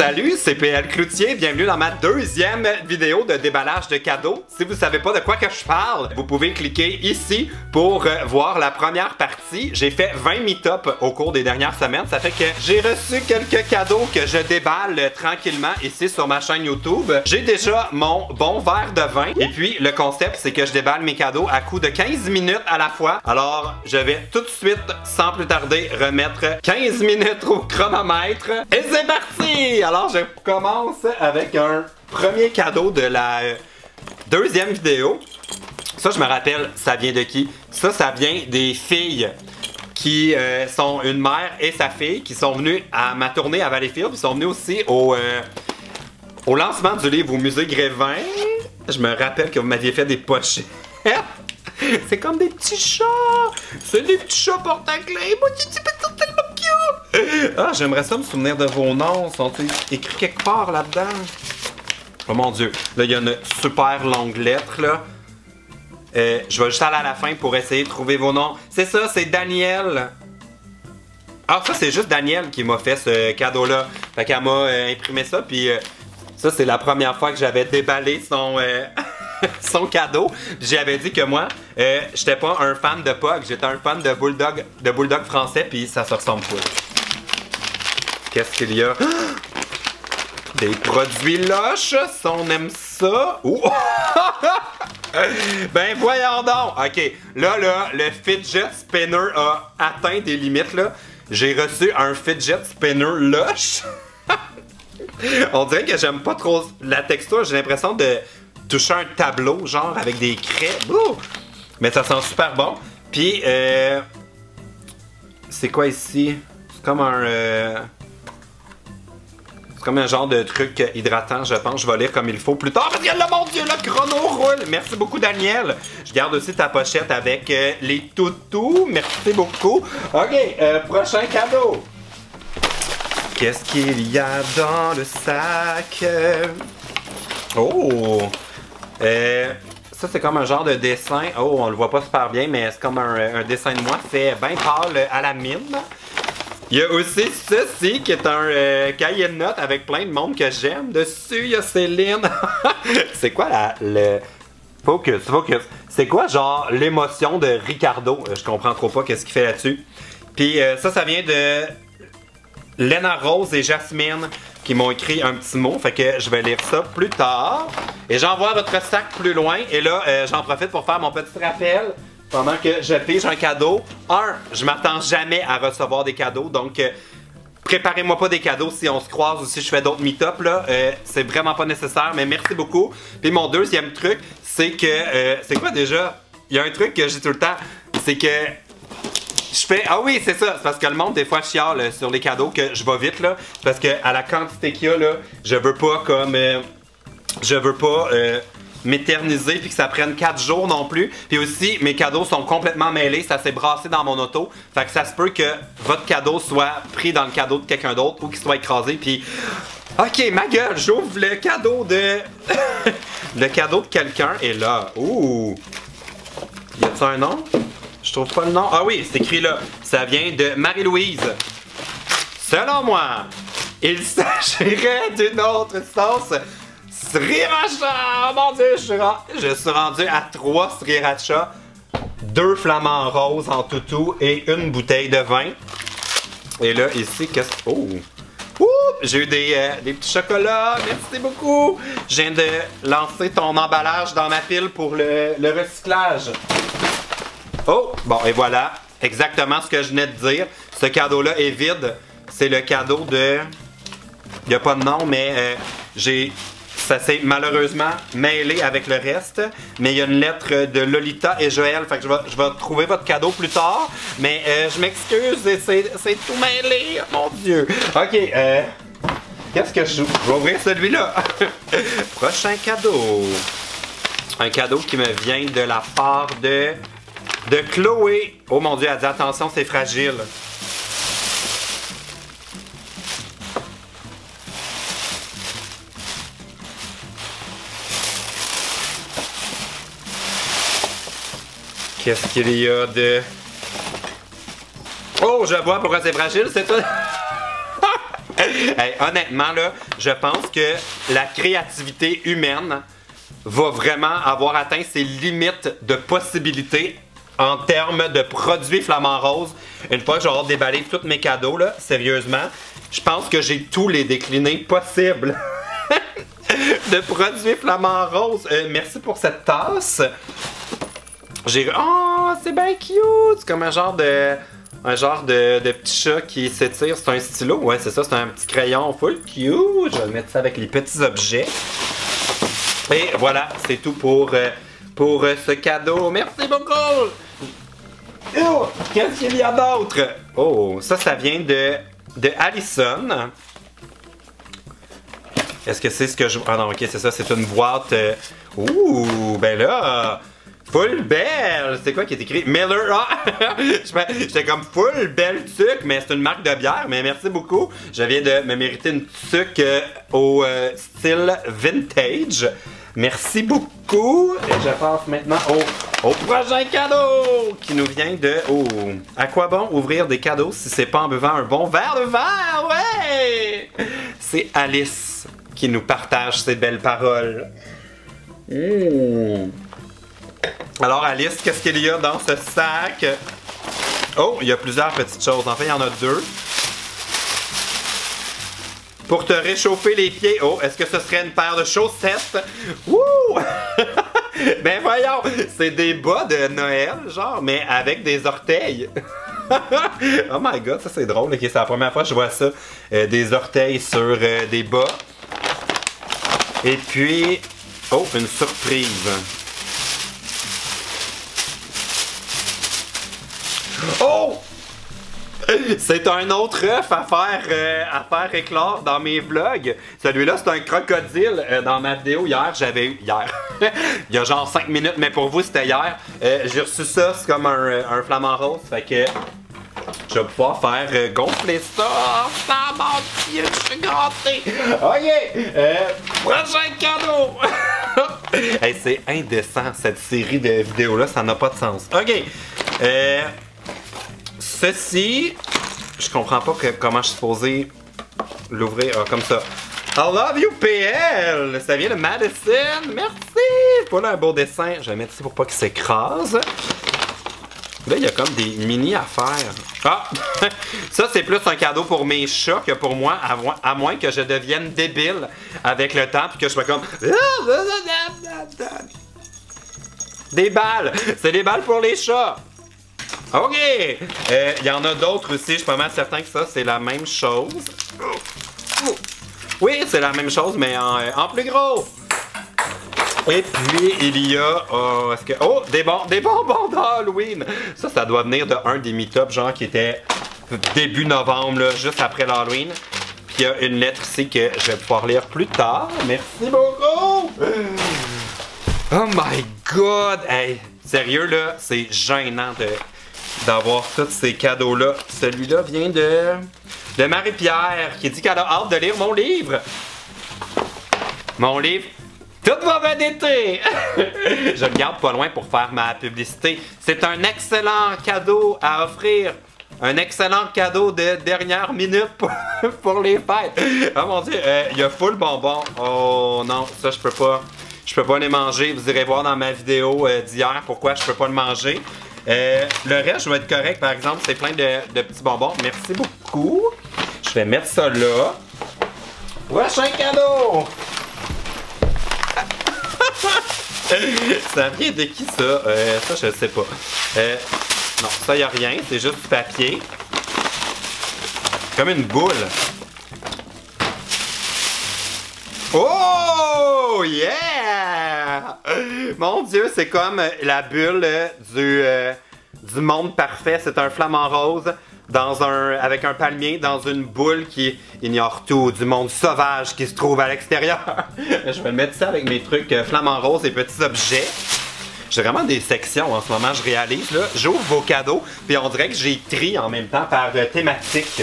Salut, c'est PL Cloutier, bienvenue dans ma deuxième vidéo de déballage de cadeaux. Si vous savez pas de quoi que je parle, vous pouvez cliquer ici pour voir la première partie. J'ai fait 20 meet-up au cours des dernières semaines, ça fait que j'ai reçu quelques cadeaux que je déballe tranquillement ici sur ma chaîne YouTube. J'ai déjà mon bon verre de vin et puis le concept c'est que je déballe mes cadeaux à coup de 15 minutes à la fois. Alors je vais tout de suite, sans plus tarder, remettre 15 minutes au chronomètre et c'est parti! Alors je commence avec un premier cadeau de la deuxième vidéo. Ça je me rappelle, ça vient de qui? Ça vient des filles qui sont une mère et sa fille qui sont venues à ma tournée à Valleyfield. Ils sont venus aussi au lancement du livre au musée Grévin. Je me rappelle que vous m'aviez fait des pochettes. C'est comme des petits chats. C'est des petits chats porte-clés. Moi, c'est tellement cute. Ah, j'aimerais ça me souvenir de vos noms. Ils sont écrits quelque part là-dedans. Oh mon Dieu. Là, il y a une super longue lettre, là. Je vais juste aller à la fin pour essayer de trouver vos noms. C'est ça, c'est Daniel. Ah, ça, c'est juste Daniel qui m'a fait ce cadeau-là. Fait qu'elle m'a imprimé ça, puis ça, c'est la première fois que j'avais déballé son... son cadeau. J'avais dit que moi, j'étais pas un fan de Pug, j'étais un fan de Bulldog français, puis ça se ressemble pas. Qu'est-ce qu'il y a? Des produits Lush, si on aime ça. Ben voyons donc! Ok, là, le fidget spinner a atteint des limites, là. J'ai reçu un fidget spinner Lush. On dirait que j'aime pas trop la texture, j'ai l'impression de toucher un tableau, genre, avec des craies. Ouh! Mais ça sent super bon. Puis, c'est quoi ici? C'est comme un... c'est comme un genre de truc hydratant, je pense. Je vais lire comme il faut plus tard. Parce que là, mon Dieu, le chrono roule! Merci beaucoup, Daniel. Je garde aussi ta pochette avec les toutous. Merci beaucoup. OK, prochain cadeau. Qu'est-ce qu'il y a dans le sac? Oh! Ça c'est comme un genre de dessin. Oh, on le voit pas super bien, mais c'est comme un dessin de moi fait bien pâle à la mine. Il y a aussi ceci qui est un cahier de notes avec plein de monde que j'aime. Dessus, il y a Céline. C'est quoi le... Focus. C'est quoi genre l'émotion de Ricardo? Je comprends trop pas qu'est-ce qu'il fait là-dessus. Puis ça vient de Lena Rose et Jasmine qui m'ont écrit un petit mot, fait que je vais lire ça plus tard. Et j'envoie votre sac plus loin. Et là, j'en profite pour faire mon petit rappel pendant que je pige un cadeau. Je m'attends jamais à recevoir des cadeaux, donc préparez-moi pas des cadeaux si on se croise ou si je fais d'autres meet-up, là. C'est vraiment pas nécessaire, mais merci beaucoup. Puis mon deuxième truc, c'est que... c'est quoi déjà? Il y a un truc que j'ai tout le temps, c'est que... je fais... Ah oui, c'est ça. C'est parce que le monde, des fois, chiale sur les cadeaux que je vais vite, là. Parce que à la quantité qu'il y a, là, je veux pas comme... je veux pas m'éterniser puis que ça prenne 4 jours non plus. Puis aussi, mes cadeaux sont complètement mêlés. Ça s'est brassé dans mon auto. Fait que ça se peut que votre cadeau soit pris dans le cadeau de quelqu'un d'autre ou qu'il soit écrasé. Puis... OK, ma gueule, j'ouvre le cadeau de... le cadeau de quelqu'un. Et là... Ouh! Y a-t-il un nom? Je trouve pas le nom. Ah oui, c'est écrit là. Ça vient de Marie-Louise. Selon moi, il s'agirait d'une autre sauce sriracha. Oh mon Dieu, je suis rendu à 3 sriracha, 2 flamants roses en toutou et une bouteille de vin. Et là, ici, qu'est-ce que... Oh! Ouh! J'ai eu des petits chocolats. Merci beaucoup. Je viens de lancer ton emballage dans ma pile pour le recyclage. Oh, bon, et voilà, exactement ce que je venais de dire. Ce cadeau-là est vide. C'est le cadeau de... Il n'y a pas de nom, mais ça s'est malheureusement mêlé avec le reste. Mais il y a une lettre de Lolita et Joël. Fait que je vais trouver votre cadeau plus tard. Mais je m'excuse, c'est tout mêlé. Mon Dieu. OK, qu'est-ce que je vais ouvrir celui-là. Prochain cadeau. Un cadeau qui me vient de la part de Chloé. Oh mon Dieu, elle dit attention, c'est fragile. Qu'est-ce qu'il y a de... Oh, je vois pourquoi c'est fragile, c'est tout. Hey, honnêtement, là, je pense que la créativité humaine va vraiment avoir atteint ses limites de possibilités en termes de produits Flamand Rose. Une fois que je vais avoir déballé tous mes cadeaux, là, sérieusement, je pense que j'ai tous les déclinés possibles de produits Flamand Rose. Merci pour cette tasse. Oh, c'est bien cute! C'est comme un genre de petit chat qui s'étire. C'est un stylo. Ouais, c'est ça, c'est un petit crayon full cute. Je vais le mettre ça avec les petits objets. Et voilà, c'est tout pour ce cadeau. Merci beaucoup! Oh, qu'est-ce qu'il y a d'autre? Oh, ça vient de Allison. Est-ce que c'est ce que je... Ah non, ok, c'est ça, c'est une boîte... Ouh, ben là... Full belle! C'est quoi qui est écrit? Miller! Ah! J'étais comme full belle tuque, mais c'est une marque de bière, mais merci beaucoup. Je viens de me mériter une tuque au style vintage. Merci beaucoup! Et je passe maintenant au prochain cadeau qui nous vient de... Oh! À quoi bon ouvrir des cadeaux si c'est pas en buvant un bon verre de verre? Ouais! C'est Alice qui nous partage ces belles paroles. Alors Alice, qu'est-ce qu'il y a dans ce sac? Oh, il y a plusieurs petites choses. En fait, il y en a deux. Pour te réchauffer les pieds. Oh, est-ce que ce serait une paire de chaussettes? Wouh! Ben voyons, c'est des bas de Noël, genre, mais avec des orteils. Oh my god, ça c'est drôle. Okay, c'est la première fois que je vois ça. Des orteils sur des bas. Et puis... Oh, une surprise. Oh! C'est un autre œuf à faire éclore dans mes vlogs. Celui-là, c'est un crocodile. Dans ma vidéo hier, j'avais eu... Hier. Il y a genre 5 minutes, mais pour vous, c'était hier. J'ai reçu ça, c'est comme un Flamand Rose. Fait que je vais pouvoir faire gonfler ça. Oh, mon Dieu, je suis gâté. OK. Prochain cadeau. Hey, c'est indécent, cette série de vidéos-là. Ça n'a pas de sens. OK. Ceci, je comprends pas comment je suis supposé l'ouvrir comme ça. I love you PL! Ça vient de Madison! Merci! Voilà un beau dessin. Je vais mettre ici pour pas qu'il s'écrase. Là, il y a comme des mini affaires. Ah! Ça, c'est plus un cadeau pour mes chats que pour moi, à moins que je devienne débile avec le temps puis que je sois comme... Des balles! C'est des balles pour les chats! OK! Il y en a d'autres aussi, je suis pas mal certain que ça, c'est la même chose. Oui, c'est la même chose, mais en plus gros! Et puis, il y a... Oh, des bonbons d'Halloween! Ça doit venir de un des meet-ups, genre, qui était début novembre, là, juste après l'Halloween. Puis, il y a une lettre ici que je vais pouvoir lire plus tard. Merci beaucoup! Oh my God! Hey, sérieux, là, c'est gênant d'avoir tous ces cadeaux-là. Celui-là vient de Marie-Pierre, qui dit qu'elle a hâte de lire mon livre. Mon livre, Tout va bien été! Je le garde pas loin pour faire ma publicité. C'est un excellent cadeau à offrir. Un excellent cadeau de dernière minute pour les fêtes. Oh mon Dieu, il y a full bonbons. Oh non, ça je peux pas. Je peux pas les manger. Vous irez voir dans ma vidéo d'hier pourquoi je peux pas le manger. Le reste, je vais être correct. Par exemple, c'est plein de petits bonbons. Merci beaucoup. Je vais mettre ça là. Prochain cadeau! Ça vient de qui ça? Ça, je sais pas. Non, ça, y a rien. C'est juste du papier. Comme une boule. Oh! Yeah! Mon Dieu, c'est comme la bulle du monde parfait. C'est un flamant rose avec un palmier dans une boule qui ignore tout du monde sauvage qui se trouve à l'extérieur. Je vais le mettre ça avec mes trucs flamant rose et petits objets. J'ai vraiment des sections en ce moment, je réalise. Là, j'ouvre vos cadeaux, puis on dirait que j'ai tri en même temps par thématique.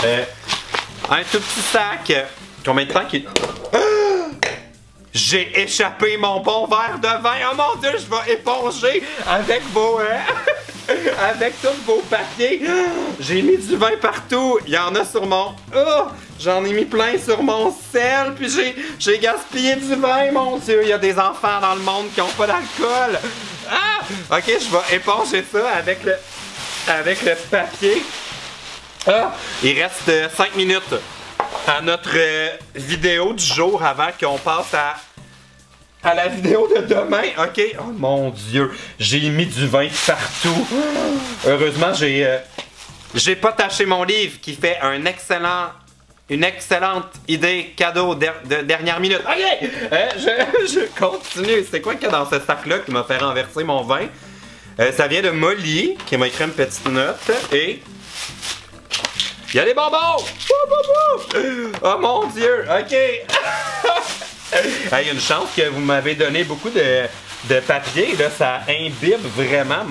Un tout petit sac. Combien de temps qu'il... J'ai échappé mon bon verre de vin. Oh mon Dieu, je vais éponger avec vos... avec tous vos papiers. J'ai mis du vin partout. Il y en a sur mon... J'en ai mis plein sur mon sel, puis j'ai gaspillé du vin, mon Dieu. Il y a des enfants dans le monde qui n'ont pas d'alcool. Ah! Ok, je vais éponger ça avec le papier. Ah! Il reste 5 minutes à notre vidéo du jour avant qu'on passe à la vidéo de demain. Ok. Oh mon Dieu, j'ai mis du vin partout. Heureusement, j'ai pas taché mon livre qui fait une excellente idée cadeau de dernière minute. Ok. Je continue. C'est quoi qu'il y a dans ce sac-là qui m'a fait renverser mon vin? Ça vient de Molly qui m'a écrit une petite note et il y a des bonbons! Oh mon Dieu! Ok! Il y a une chance que vous m'avez donné beaucoup de papier. Là, ça imbibe vraiment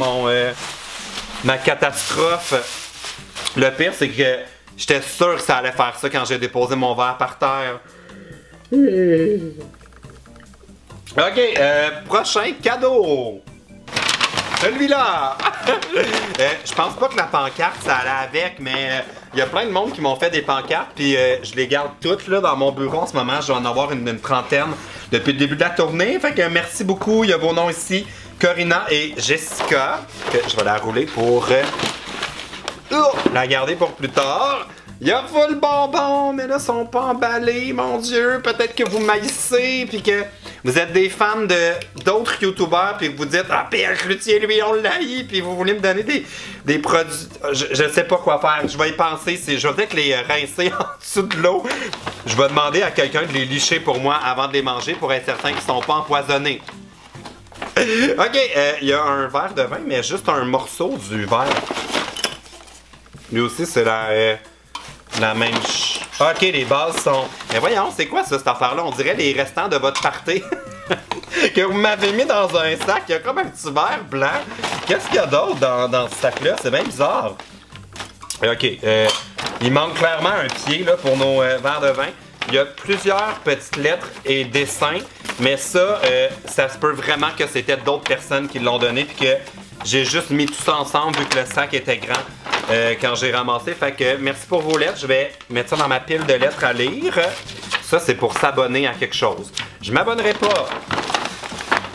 ma catastrophe. Le pire, c'est que j'étais sûr que ça allait faire ça quand j'ai déposé mon verre par terre. Ok, prochain cadeau! Celui-là! Je pense pas que la pancarte, ça allait avec, mais il y a plein de monde qui m'ont fait des pancartes, puis je les garde toutes là, dans mon bureau en ce moment. Je vais en avoir une trentaine depuis le début de la tournée. Fait que merci beaucoup. Il y a vos noms ici, Corinna et Jessica. Que je vais la rouler pour la garder pour plus tard. Il y a full bonbons, mais là, ils sont pas emballés, mon Dieu. Peut-être que vous maïssez, puis que vous êtes des fans d'autres youtubeurs, puis que vous dites « Ah, PH Cloutier, lui, on l'haït », puis vous voulez me donner des produits. Je sais pas quoi faire. Je vais y penser. Je vais peut-être les rincer en dessous de l'eau. Je vais demander à quelqu'un de les licher pour moi avant de les manger pour être certain qu'ils sont pas empoisonnés. Ok, il y a un verre de vin, mais juste un morceau du verre. Lui aussi, c'est la même ok, les bases sont... Mais voyons, c'est quoi ça, cette affaire-là? On dirait les restants de votre party. Que vous m'avez mis dans un sac. Il y a comme un petit verre blanc. Qu'est-ce qu'il y a d'autre dans ce sac-là? C'est bien bizarre. Ok, il manque clairement un pied là, pour nos verres de vin. Il y a plusieurs petites lettres et dessins. Mais ça, ça se peut vraiment que c'était d'autres personnes qui l'ont donné. Puis que j'ai juste mis tout ça ensemble vu que le sac était grand. Quand j'ai ramassé. Fait que merci pour vos lettres. Je vais mettre ça dans ma pile de lettres à lire. Ça, c'est pour s'abonner à quelque chose. Je m'abonnerai pas.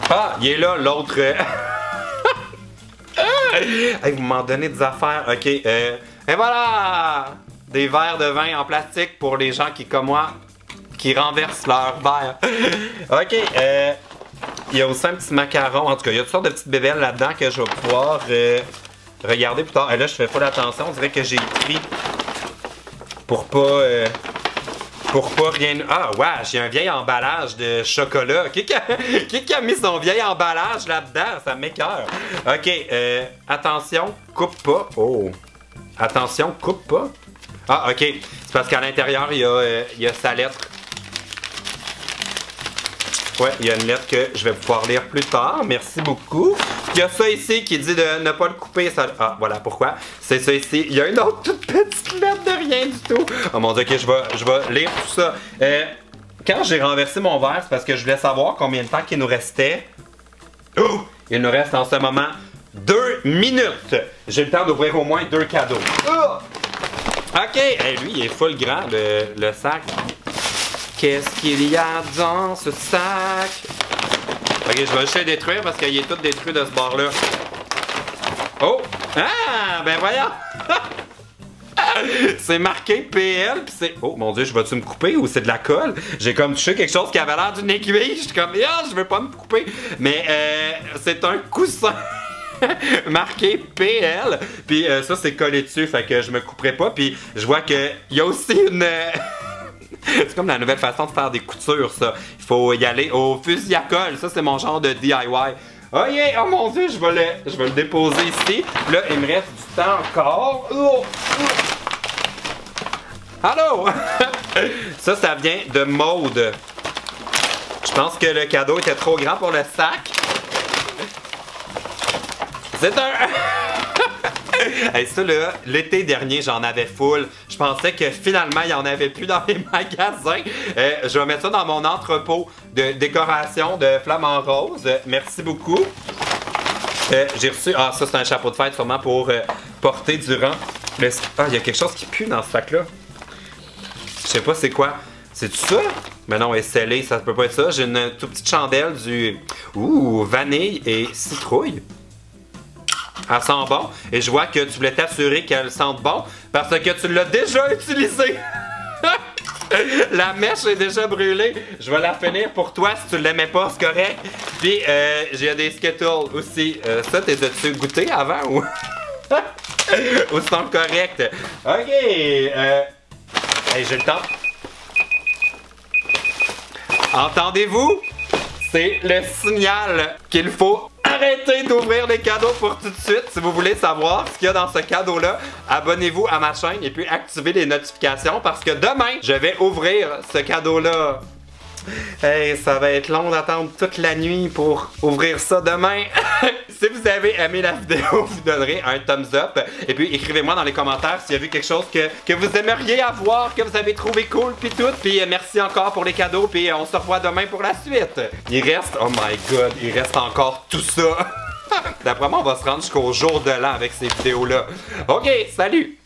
Ah, il est là, l'autre. Hey, vous m'en donnez des affaires. Ok. Et voilà! Des verres de vin en plastique pour les gens qui, comme moi, qui renversent leurs verres. Ok. Il y a aussi un petit macaron. En tout cas, il y a toutes sortes de petites bébelles là-dedans que je vais pouvoir... regardez plus tard. Et là, je fais pas attention. On dirait que j'ai écrit pour pas rien. Ah, ouais, j'ai un vieil emballage de chocolat. Qui a mis son vieil emballage là-dedans? Ça m'écoeure. Ok, attention, coupe pas. Oh. Attention, coupe pas. Ah, ok. C'est parce qu'à l'intérieur, il y a sa lettre. Ouais, il y a une lettre que je vais pouvoir lire plus tard. Merci beaucoup. Il y a ça ici qui dit de ne pas le couper. Ça... Ah, voilà pourquoi. C'est ça ici. Il y a une autre toute petite lettre de rien du tout. Oh mon Dieu, ok, je vais lire tout ça. Quand j'ai renversé mon verre, c'est parce que je voulais savoir combien de temps qu'il nous restait. Oh! Il nous reste en ce moment 2 minutes. J'ai le temps d'ouvrir au moins 2 cadeaux. Oh! Ok, hey, lui, il est full grand, le sac. Qu'est-ce qu'il y a dans ce sac? Ok, je vais juste le détruire parce qu'il est tout détruit de ce bord-là. Oh! Ah! Ben voyons! C'est marqué PL, pis c'est... Oh mon Dieu, je vais-tu me couper ou c'est de la colle? J'ai comme touché quelque chose qui avait l'air d'une aiguille. Je suis comme, ah, je veux pas me couper. Mais c'est un coussin marqué PL. Puis ça, c'est collé dessus, fait que je me couperai pas. Puis je vois qu'il y a aussi une... C'est comme la nouvelle façon de faire des coutures, ça. Il faut y aller au fusil à colle. Ça, c'est mon genre de DIY. Oh yeah! Oh mon Dieu, je vais le déposer ici. Là, il me reste du temps encore. Oh! Allô? Ça vient de Maude. Je pense que le cadeau était trop grand pour le sac. C'est un... Hey, ça là, l'été dernier, j'en avais full. Je pensais que finalement, il n'y en avait plus dans les magasins. Je vais mettre ça dans mon entrepôt de décoration de flamants roses. Merci beaucoup. J'ai reçu... Ah, ça, c'est un chapeau de fête sûrement pour porter durant... Ah, il y a quelque chose qui pue dans ce sac-là. Je sais pas c'est quoi. C'est-tu ça? Mais non, elle est scellée, ça peut pas être ça. J'ai une toute petite chandelle du... Ouh, vanille et citrouille. Elle sent bon. Et je vois que tu voulais t'assurer qu'elle sente bon parce que tu l'as déjà utilisée. La mèche est déjà brûlée. Je vais la finir pour toi si tu l'aimais pas, c'est correct. Puis, j'ai des Skittles aussi. Ça, t'es-tu goûté avant ou... ou c'est correct? Ok. Hey, j'ai le temps. Entendez-vous? C'est le signal qu'il faut arrêter d'ouvrir les cadeaux pour tout de suite. Si vous voulez savoir ce qu'il y a dans ce cadeau-là, abonnez-vous à ma chaîne et puis activez les notifications parce que demain, je vais ouvrir ce cadeau-là. Hey, ça va être long d'attendre toute la nuit pour ouvrir ça demain. Si vous avez aimé la vidéo, vous donnerez un thumbs up. Et puis écrivez-moi dans les commentaires s'il y a vu quelque chose que vous aimeriez avoir, que vous avez trouvé cool, puis tout. Puis merci encore pour les cadeaux, puis on se revoit demain pour la suite. Il reste, oh my god, il reste encore tout ça. D'après moi, on va se rendre jusqu'au jour de l'an avec ces vidéos-là. Ok, salut!